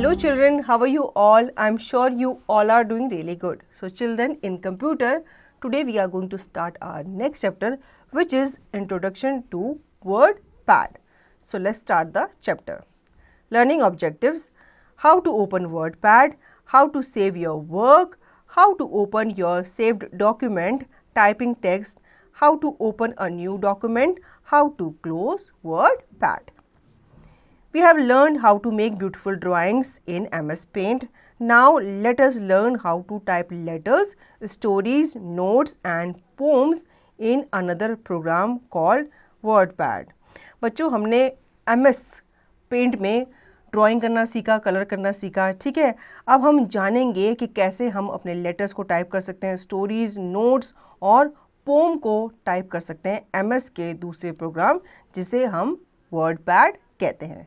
Hello children, how are you all? I'm sure you all are doing really good. So children, in computer, today we are going to start our next chapter, which is Introduction to WordPad. So let's start the chapter. Learning objectives: how to open WordPad, how to save your work, how to open your saved document, typing text, how to open a new document, how to close WordPad. We have learned how to make beautiful drawings in MS Paint. Now let us learn how to type letters, stories, notes and poems in another program called WordPad. बच्चों, हमने MS Paint में drawing करना सीखा, colour करना सीखा, ठीक है। अब हम जानेंगे कि कैसे हम अपने लेटर्स को टाइप कर सकते हैं, स्टोरीज, नोट्स और पोम को टाइप कर सकते हैं MS के दूसरे प्रोग्राम जिसे हम WordPad कहते हैं।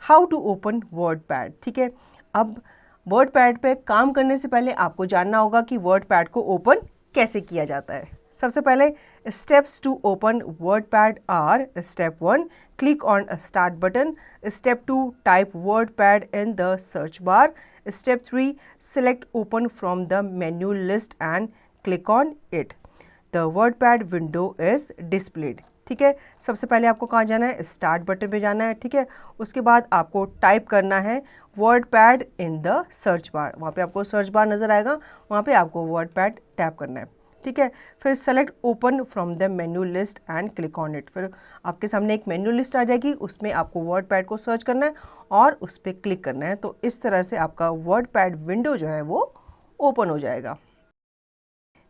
हाउ टू ओपन WordPad, ठीक है। अब WordPad पे काम करने से पहले आपको जानना होगा कि WordPad को ओपन कैसे किया जाता है। सबसे पहले steps to open WordPad are: step 1, click on start button; step 2, type WordPad in the search bar; step 3, select open from the menu list and click on it. The WordPad window is displayed. ठीक है, सबसे पहले आपको कहाँ जाना है? Start button पे जाना है, ठीक है। उसके बाद आपको टाइप करना है WordPad इन द सर्च बार। वहाँ पे आपको सर्च बार नज़र आएगा, वहाँ पे आपको WordPad टैप करना है, ठीक है। फिर select open from the menu list and click on it. फिर आपके सामने एक मेन्यू लिस्ट आ जाएगी, उसमें आपको WordPad को सर्च करना है और उस पर क्लिक करना है। तो इस तरह से आपका WordPad विंडो जो है वो ओपन हो जाएगा,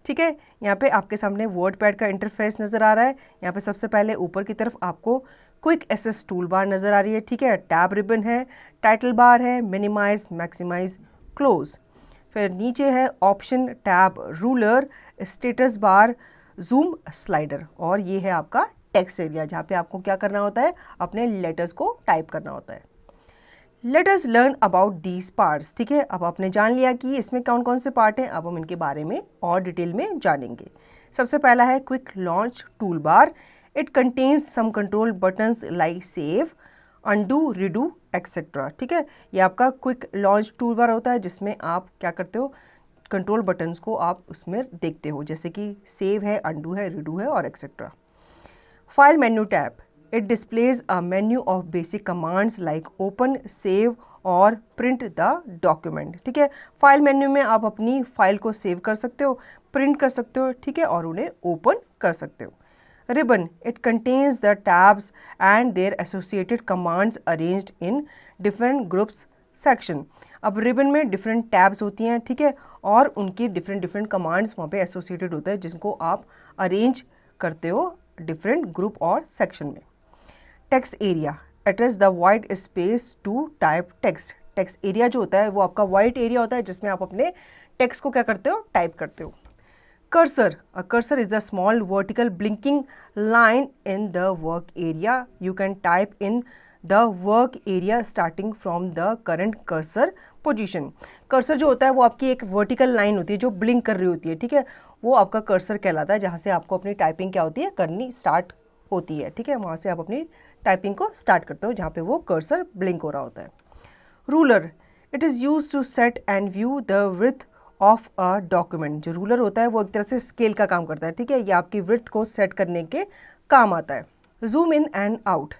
ठीक है। यहाँ पे आपके सामने WordPad का इंटरफेस नज़र आ रहा है। यहाँ पे सबसे पहले ऊपर की तरफ आपको क्विक एसेस टूल बार नज़र आ रही है, ठीक है। टैब रिबन है, टाइटल बार है, मिनिमाइज, मैक्सिमाइज, क्लोज। फिर नीचे है option, tab, ruler, status bar, zoom, slider और ये है आपका टेक्स्ट एरिया जहाँ पे आपको क्या करना होता है? अपने लेटर्स को टाइप करना होता है। Let us learn about these parts, ठीक है। अब आपने जान लिया कि इसमें कौन कौन से पार्ट हैं, अब हम इनके बारे में और डिटेल में जानेंगे। सबसे पहला है quick launch tool bar. It contains some control buttons like save, undo, redo, etcetera, ठीक है। ये आपका क्विक लॉन्च टूल बार होता है जिसमें आप क्या करते हो? कंट्रोल बटन्स को आप उसमें देखते हो, जैसे कि सेव है, अनडू है, रीडू है और etcetera. File menu tab: It displays a menu of basic commands like open, save और print the document, ठीक है। फाइल मेन्यू में आप अपनी फाइल को सेव कर सकते हो, प्रिंट कर सकते हो, ठीक है, और उन्हें ओपन कर सकते हो। Ribbon: It contains the tabs and their associated commands arranged in different groups section. अब रिबन में डिफरेंट टैब्स होती हैं, ठीक है, और उनकी डिफरेंट कमांड्स वहाँ पे एसोसिएटेड होता है जिनको आप अरेंज करते हो डिफरेंट ग्रुप और सेक्शन में। Text area: it is the wide space to type text. Text area जो होता है वो आपका वाइड एरिया होता है जिसमें आप अपने टेक्स्ट को क्या करते हो? टाइप करते हो। Cursor: a cursor is the small vertical blinking line in the work area. You can type in the work area starting from the current cursor position. Cursor जो होता है वो आपकी एक वर्टिकल लाइन होती है जो ब्लिंक कर रही होती है, ठीक है, वो आपका कर्सर कहलाता है जहाँ से आपको अपनी टाइपिंग क्या होती है? करनी स्टार्ट होती है, ठीक है। वहाँ से आप अपनी टाइपिंग को स्टार्ट करते हो जहाँ पे वो कर्सर ब्लिंक हो रहा होता है। Ruler: it is use to set and view the width of a document. जो रूलर होता है वो एक तरह से स्केल का काम करता है, ठीक है, ये आपकी विड्थ को सेट करने के काम आता है। Zoom in and out: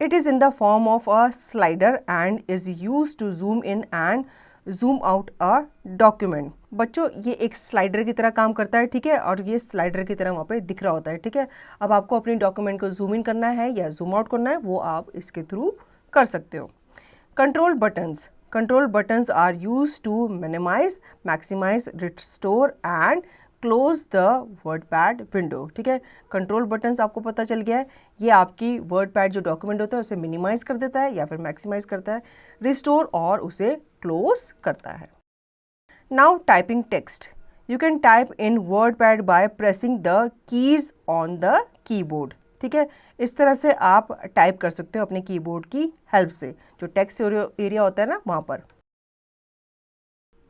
it is in the form of a slider and is use to zoom in and zoom out a document. बच्चों, ये एक स्लाइडर की तरह काम करता है, ठीक है, और ये स्लाइडर की तरह वहाँ पे दिख रहा होता है, ठीक है। अब आपको अपनी डॉक्यूमेंट को जूम इन करना है या जूम आउट करना है वो आप इसके थ्रू कर सकते हो। Control buttons: control buttons are use to minimize, maximize, restore and close the WordPad window, ठीक है। कंट्रोल बटन्स आपको पता चल गया है, ये आपकी WordPad जो डॉक्यूमेंट होता है उसे मिनिमाइज कर देता है या फिर मैक्सिमाइज करता है, रिस्टोर और उसे क्लोज करता है। Now typing text: you can type in WordPad by pressing the keys on the keyboard, ठीक है। इस तरह से आप टाइप कर सकते हो अपने कीबोर्ड की हेल्प से, जो टेक्स्ट एरिया होता है ना वहाँ पर।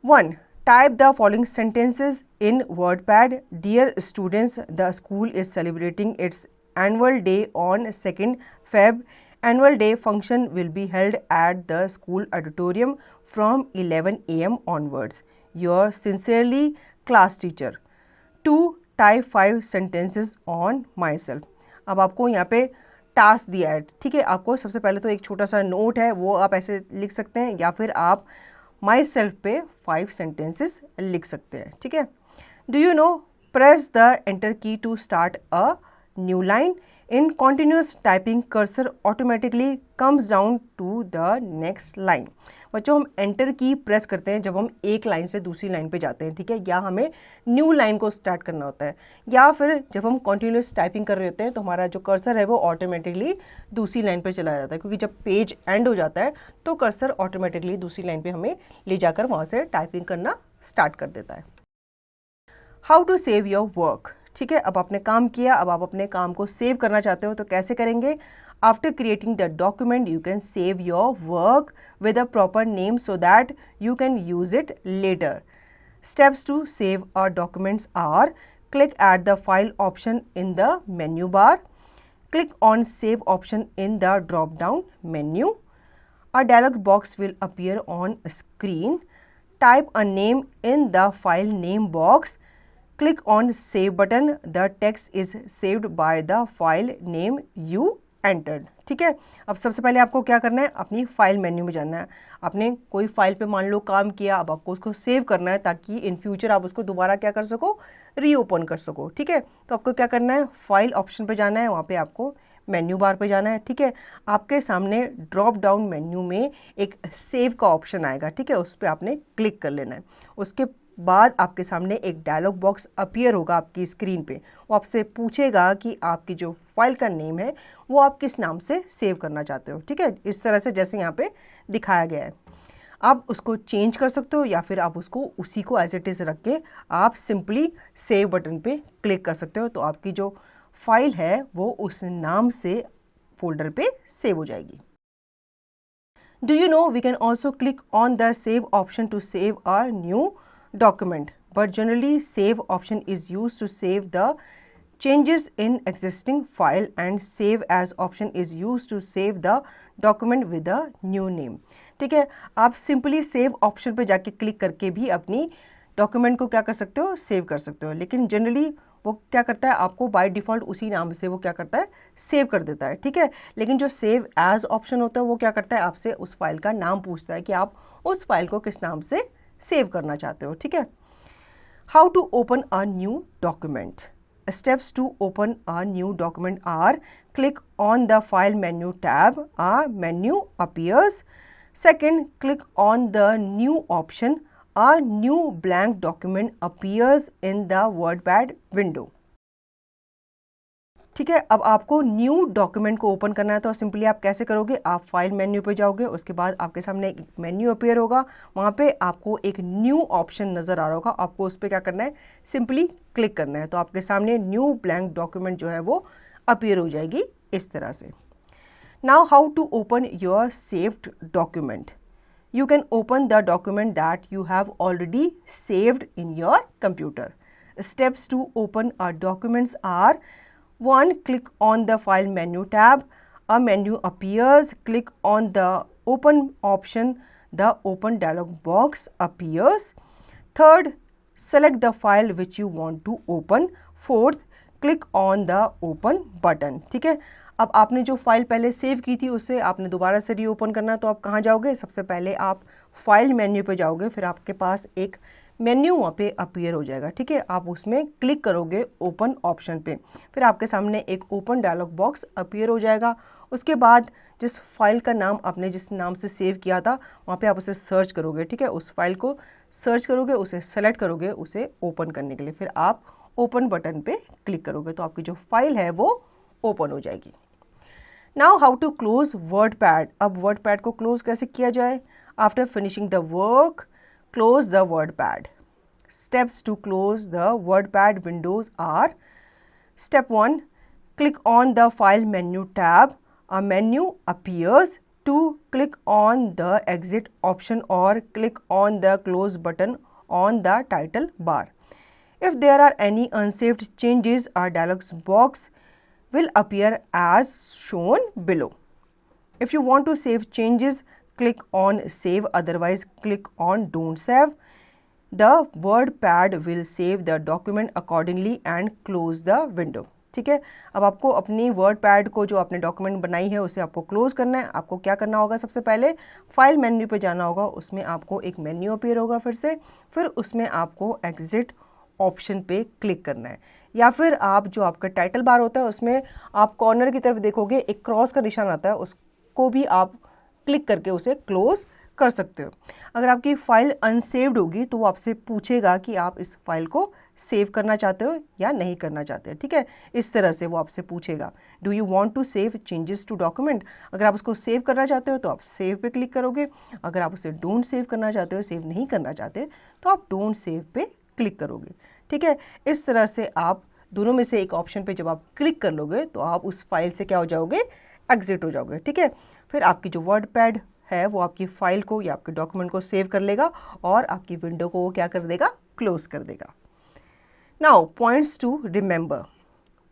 1. Type the following sentences in WordPad. Dear students, the school is celebrating its annual day on 2nd Feb Annual day function will be held at the school auditorium from 11 a.m. onwards. Yours sincerely, class teacher. 2. Type 5 sentences on myself. अब आपको यहाँ पे task दिया है, ठीक है. आपको सबसे पहले तो एक छोटा सा नोट है, वो आप ऐसे लिख सकते हैं, या फिर आप माई सेल्फ पे 5 सेंटेंसेस लिख सकते हैं, ठीक है. Do you know, press the enter key to start a new line. In continuous typing, cursor automatically comes down to the next line. बच्चों, हम एंटर की प्रेस करते हैं जब हम एक लाइन से दूसरी लाइन पे जाते हैं, ठीक है, या हमें न्यू लाइन को स्टार्ट करना होता है, या फिर जब हम कॉन्टिन्यूस टाइपिंग कर रहे होते हैं तो हमारा जो कर्सर है वो ऑटोमेटिकली दूसरी लाइन पे चला जाता है, क्योंकि जब पेज एंड हो जाता है तो कर्सर ऑटोमेटिकली दूसरी लाइन पे हमें ले जाकर वहाँ से टाइपिंग करना स्टार्ट कर देता है. How to save your work. ठीक है, अब आपने काम किया, अब आप अपने काम को सेव करना चाहते हो तो कैसे करेंगे. After creating the document you can save your work with a proper name so that you can use it later. Steps to save our documents are: click at the file option in the menu bar, click on save option in the drop down menu. A dialog box will appear on screen. Type a name in the file name box. Click on Save button. The text is saved by the file name you entered. ठीक है, अब सबसे पहले आपको क्या करना है, अपनी फाइल मेन्यू में जाना है. आपने कोई फाइल पे मान लो काम किया, अब आपको उसको सेव करना है ताकि इन फ्यूचर आप उसको दोबारा क्या कर सको, रीओपन कर सको. ठीक है, तो आपको क्या करना है, फाइल ऑप्शन पे जाना है, वहाँ पे आपको मेन्यू बार पे जाना है. ठीक है, आपके सामने ड्रॉप डाउन मेन्यू में एक सेव का ऑप्शन आएगा. ठीक है, उस पर आपने क्लिक कर लेना है. उसके बाद आपके सामने एक डायलॉग बॉक्स अपीयर होगा आपकी स्क्रीन पे. वो आपसे पूछेगा कि आपकी जो फाइल का नेम है वो आप किस नाम से सेव करना चाहते हो. ठीक है, इस तरह से जैसे यहाँ पे दिखाया गया है. आप उसको चेंज कर सकते हो या फिर आप उसको उसी को एज इट इज़ रख के आप सिंपली सेव बटन पे क्लिक कर सकते हो. तो आपकी जो फाइल है वो उस नाम से फोल्डर पे सेव हो जाएगी. Do you know we can also click on the save option to save a new document, but generally save option is used to save the changes in existing file and save as option is used to save the document with a new name. ठीक है, आप simply save option पे जाके click करके भी अपनी document को क्या कर सकते हो, सेव कर सकते हो. लेकिन जनरली वो क्या करता है, आपको बाय डिफ़ॉल्ट उसी नाम से वो क्या करता है, सेव कर देता है. ठीक है, लेकिन जो सेव एज ऑप्शन होता है वो क्या करता है, आपसे उस फाइल का नाम पूछता है कि आप उस फाइल को किस नाम से सेव करना चाहते हो. ठीक है, how to open a new document. Steps to open a new document are: click on the file menu tab, a menu appears. Second, click on the new option, a new blank document appears in the WordPad window. ठीक है, अब आपको new document को open करना है तो simply आप कैसे करोगे, आप फाइल मेन्यू पे जाओगे, उसके बाद आपके सामने एक मेन्यू अपीयर होगा, वहाँ पे आपको एक न्यू ऑप्शन नज़र आ रहा होगा, आपको उस पर क्या करना है, सिंपली क्लिक करना है. तो आपके सामने न्यू ब्लैंक डॉक्यूमेंट जो है वो अपीयर हो जाएगी इस तरह से. Now how to open your saved document. You can open the document that you have already saved in your computer. Steps to open a documents are: 1. Click on the file menu tab. A menu appears. Click on the open option. The open dialog box appears. 3rd, select the file which you want to open. 4th, click on the open button. ठीक है, अब आपने जो file पहले save की थी उससे आपने दोबारा से रीओपन करना है तो आप कहाँ जाओगे, सबसे पहले आप फाइल मेन्यू पे जाओगे, फिर आपके पास एक मेन्यू वहाँ पे अपीयर हो जाएगा. ठीक है, आप उसमें क्लिक करोगे ओपन ऑप्शन पे, फिर आपके सामने एक ओपन डायलॉग बॉक्स अपीयर हो जाएगा. उसके बाद जिस फाइल का नाम आपने जिस नाम से सेव किया था वहाँ पे आप उसे सर्च करोगे. ठीक है, उस फाइल को सर्च करोगे, उसे सेलेक्ट करोगे उसे ओपन करने के लिए, फिर आप ओपन बटन पे क्लिक करोगे तो आपकी जो फाइल है वो ओपन हो जाएगी. Now how to close WordPad. अब वर्डपैड को क्लोज कैसे किया जाए. After finishing the work, close the WordPad. Steps to close the WordPad windows are: step 1, click on the file menu tab. A menu appears. 2, click on the exit option or click on the close button on the title bar. If there are any unsaved changes, a dialog box will appear as shown below. If you want to save changes, click on Save, otherwise click on Don't Save. The WordPad will save the document accordingly and close the window. ठीक है, अब आपको अपनी WordPad को जो आपने document बनाई है उसे आपको क्लोज करना है. आपको क्या करना होगा, सबसे पहले फाइल मेन्यू पे जाना होगा, उसमें आपको एक मेन्यू अपीयर होगा फिर उसमें आपको एग्जिट ऑप्शन पे क्लिक करना है. या फिर आप जो आपका टाइटल बार होता है उसमें आप कॉर्नर की तरफ देखोगे एक क्रॉस का निशान आता है, उसको भी आप क्लिक करके उसे क्लोज कर सकते हो. अगर आपकी फाइल अनसेव्ड होगी तो वो आपसे पूछेगा कि आप इस फाइल को सेव करना चाहते हो या नहीं करना चाहते. ठीक है, इस तरह से वो आपसे पूछेगा, do you want to save changes to document. अगर आप उसको सेव करना चाहते हो तो आप सेव पे क्लिक करोगे. अगर आप उसे डोंट सेव करना चाहते हो, सेव नहीं करना चाहते, तो आप डोंट सेव पे क्लिक करोगे. ठीक है, इस तरह से आप दोनों में से एक ऑप्शन पे जब आप क्लिक कर लोगे तो आप उस फाइल से क्या हो जाओगे, एग्जिट हो जाओगे. ठीक है, फिर आपकी जो वर्डपैड है वो आपकी फाइल को या आपके डॉक्यूमेंट को सेव कर लेगा और आपकी विंडो को वो क्या कर देगा, क्लोज कर देगा. Now points to remember.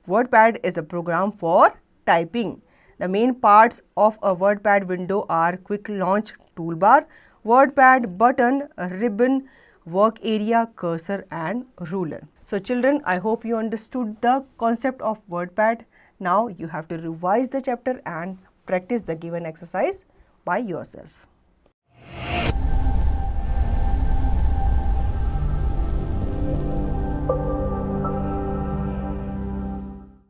WordPad is a program for typing. The main parts of a WordPad window are quick launch toolbar, WordPad button, ribbon, work area, cursor and ruler. So children, I hope you understood the concept of WordPad. Now you have to revise the chapter and practice the given exercise by yourself.